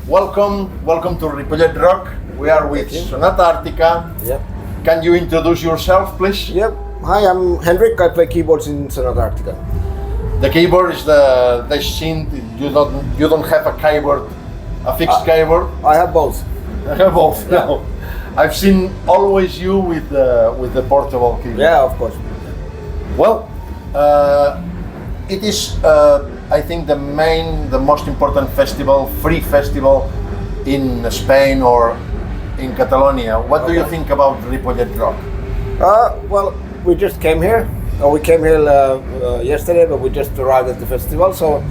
welcome to Ripollet Rock. We are with Sonata Arctica. Yep. Can you introduce yourself, please? Yep. Hi, I'm Henrik. I play keyboards in Sonata Arctica. The keyboard is the synth. You don't have a keyboard, a fixed keyboard. I have both. I have both. Yeah. No. I've seen always you with the portable keyboard. Yeah, of course. Well, it is I think the most important festival, free festival in Spain or in Catalonia. What do you think about Ripollet Rock? Well, we just came here. We came here yesterday, but we just arrived at the festival, so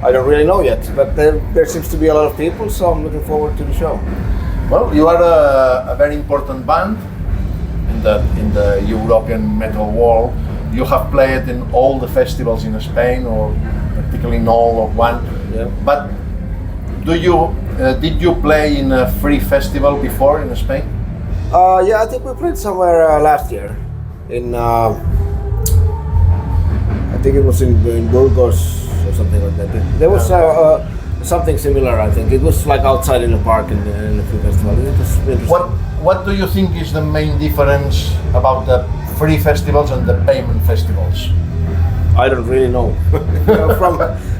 I don't really know yet. But there seems to be a lot of people, so I'm looking forward to the show. Well, you are a very important band in the European metal world. You have played in all the festivals in Spain, or particularly in all of one. Yeah. But did you play in a free festival before in Spain? Yeah, I think we played somewhere last year. I think it was in Burgos or something like that. There was something similar. I think it was like outside in the park in the free festival. It was interesting. What do you think is the main difference about the free festivals and the payment festivals? I don't really know.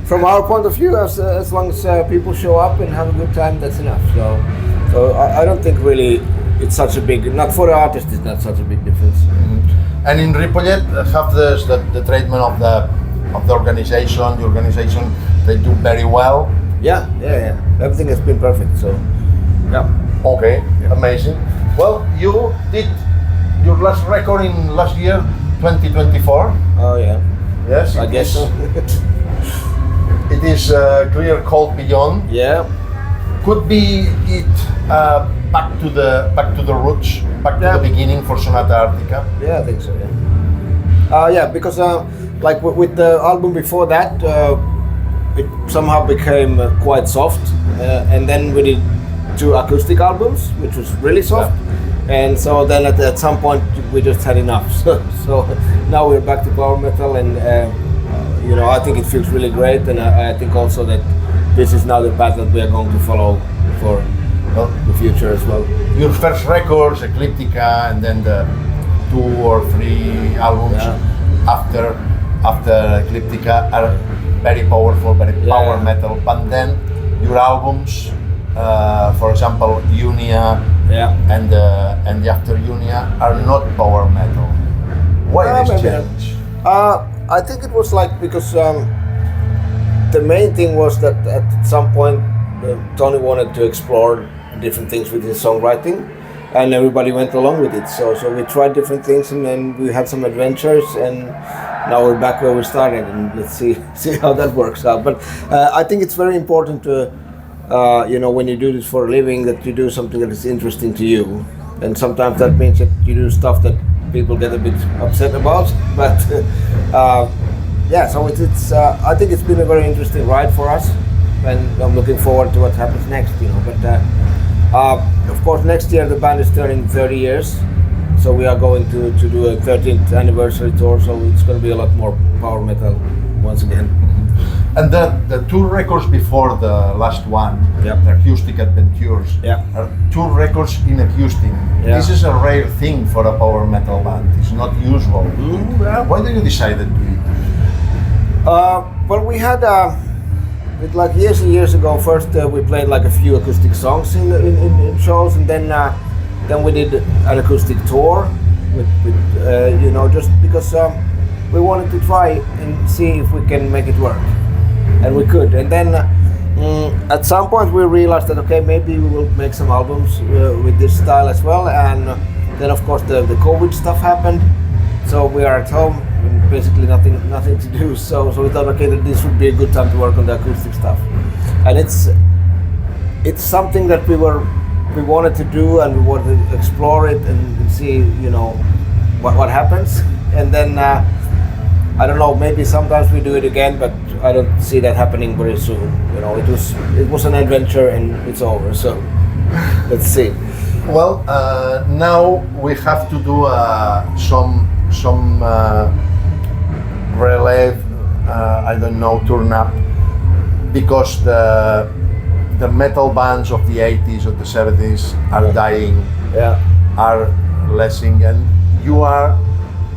From our point of view, as long as people show up and have a good time, that's enough. So I don't think really it's such a big. Not for the artist, it's not such a big difference. Mm-hmm. And in Ripollet, have the treatment of the organization. The organization, they do very well. Yeah. Everything has been perfect. So yeah. Okay, yeah. Amazing. Well, you did your last record in last year, 2024. Oh yeah. Yes, I guess so. It is clear called Beyond. Yeah. Could be it back to the roots, back to the beginning for Sonata Arctica. Yeah, I think so. Yeah. Because like with the album before that, it somehow became quite soft, and then we did 2 acoustic albums, which was really soft. Yeah. And so then at some point we just had enough. So now we're back to power metal, and I think it feels really great, and I think also that this is now the path that we are going to follow for the future as well. Your first records, Ecliptica, and then the 2 or 3 albums after Ecliptica are very powerful, very power metal. But then your albums, for example, Unia and the After Unia, are not power metal. Why this change? I think it was like because the main thing was that at some point Tony wanted to explore different things with his songwriting, and everybody went along with it. So we tried different things, and then we had some adventures, and now we're back where we started, and let's see how that works out. But I think it's very important to when you do this for a living, that you do something that is interesting to you, and sometimes that means that you do stuff that people get a bit upset about. But so it's I think it's been a very interesting ride for us, and I'm looking forward to what happens next. But of course, next year the band is turning 30 years, so we are going to do a 13th anniversary tour. So it's going to be a lot more power metal once again. And the 2 records before the last one, the Acoustic Adventures, are 2 records in acoustic. Yeah. This is a rare thing for a power metal band. It's not usual. Why did you decide to do it? Well, we had like years and years ago. First, we played like a few acoustic songs in shows, and then we did an acoustic tour with just because we wanted to try and see if we can make it work. And we could, and then at some point we realized that maybe we will make some albums with this style as well. And then of course the COVID stuff happened, so we are at home and basically nothing to do. So we thought that this would be a good time to work on the acoustic stuff. And it's something that we wanted to do, and we wanted to explore it and see what happens. And then I don't know, maybe sometimes we do it again, but I don't see that happening very soon. It was an adventure and it's over. So let's see. Well, now we have to do some relay, turn up, because the the metal bands of the 80s or the 70s are dying, are lessing, and you are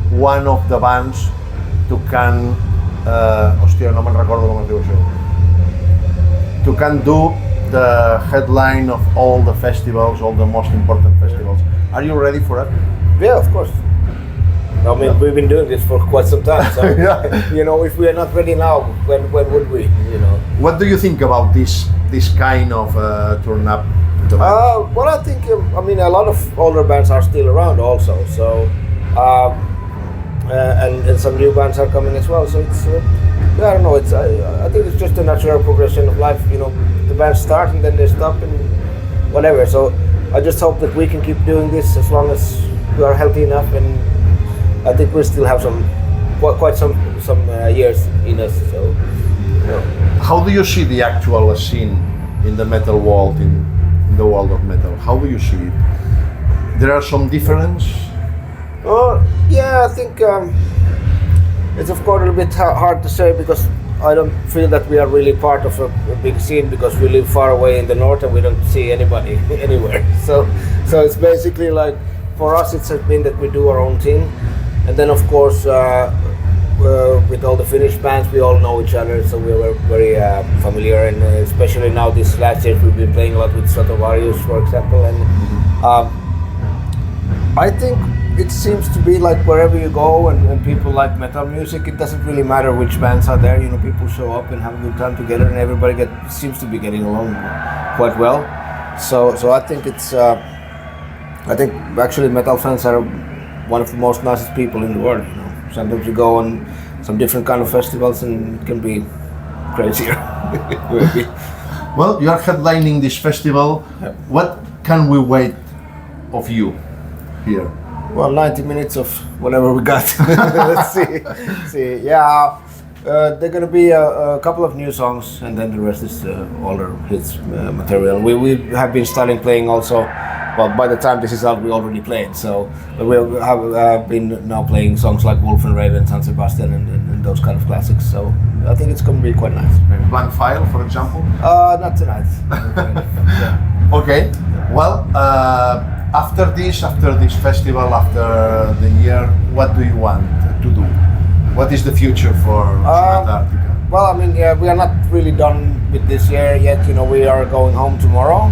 one of the bands to can, hòstia, no me'n recordo com es diu això, to can do the headline of all the festivals, all the most important festivals. Are you ready for it? Yeah, of course. I mean, we've been doing this for quite some time, so you know, if we are not ready now, when would we? You know. What do you think about this kind of turn up? Well, I think I mean a lot of older bands are still around also, so and some new bands are coming as well. So it's I don't know. It's I think it's just a natural progression of life. You know, the bands start and then they stop and whatever. So I just hope that we can keep doing this as long as we are healthy enough, and I think we still have quite some years in us. So, you know. How do you see the actual scene in the metal world, in the world of metal? How do you see it? There are some difference. Yeah, I think it's of course a little bit hard to say, because I don't feel that we are really part of a big scene, because we live far away in the north and we don't see anybody anywhere. So it's basically like, for us it's been that we do our own thing, and then of course with all the Finnish bands we all know each other, so we were very familiar, and especially now this last year we've been playing a lot with Sonata Arctica, for example, and I think it seems to be like wherever you go and people like metal music, it doesn't really matter which bands are there, you know, people show up and have a good time together, and everybody seems to be getting along quite well. So I think it's I think actually metal fans are one of the most nicest people in the world, you know. Sometimes you go on some different kind of festivals and it can be crazier. Well, you are headlining this festival. Yeah. What can we wait of you here? Well, 90 minutes of whatever we got. Let's see. Yeah, there are gonna be a couple of new songs, and then the rest is older hits material. We have been starting playing also. Well, by the time this is out, we already played. So we have been now playing songs like Wolf and Raven, San Sebastian, and those kind of classics. So I think it's gonna be quite nice. Blank File, for example? Not tonight. Yeah. Okay. Well. After this festival, after the year, what do you want to do? What is the future for Sonata Arctica? Well, I mean, yeah, we are not really done with this year yet. You know, we are going home tomorrow.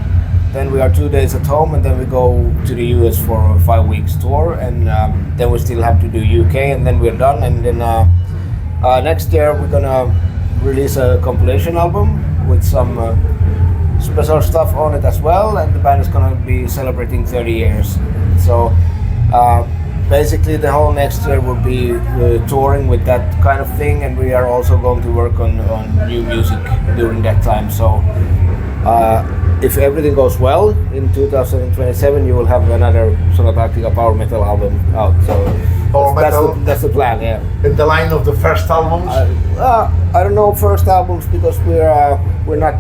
Then we are 2 days at home, and then we go to the US for a 5 weeks tour, and then we still have to do UK, and then we're done. And then next year we're gonna release a compilation album with some special stuff on it as well, and the band is gonna be celebrating 30 years. So basically the whole next year will be touring with that kind of thing, and we are also going to work on new music during that time. So if everything goes well, in 2027 you will have another Sonata Arctica power metal album out. So that's the plan, yeah. In the line of the first albums? I don't know first albums, because we're not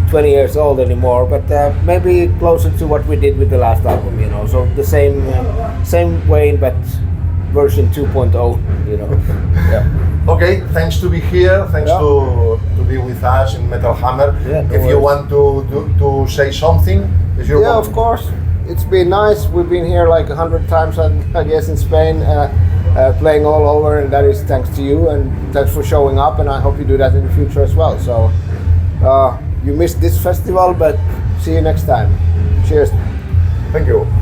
20 years old anymore, but maybe closer to what we did with the last album, you know. So the same way, but version 2.0, you know. Yeah. Okay, thanks to be here, thanks to be with us in Metal Hammer. Yeah, if you want to say something, is your of course. It's been nice. We've been here like 100 times, I guess, in Spain, playing all over, and that is thanks to you, and thanks for showing up, and I hope you do that in the future as well. So you missed this festival, but see you next time. Cheers. Thank you.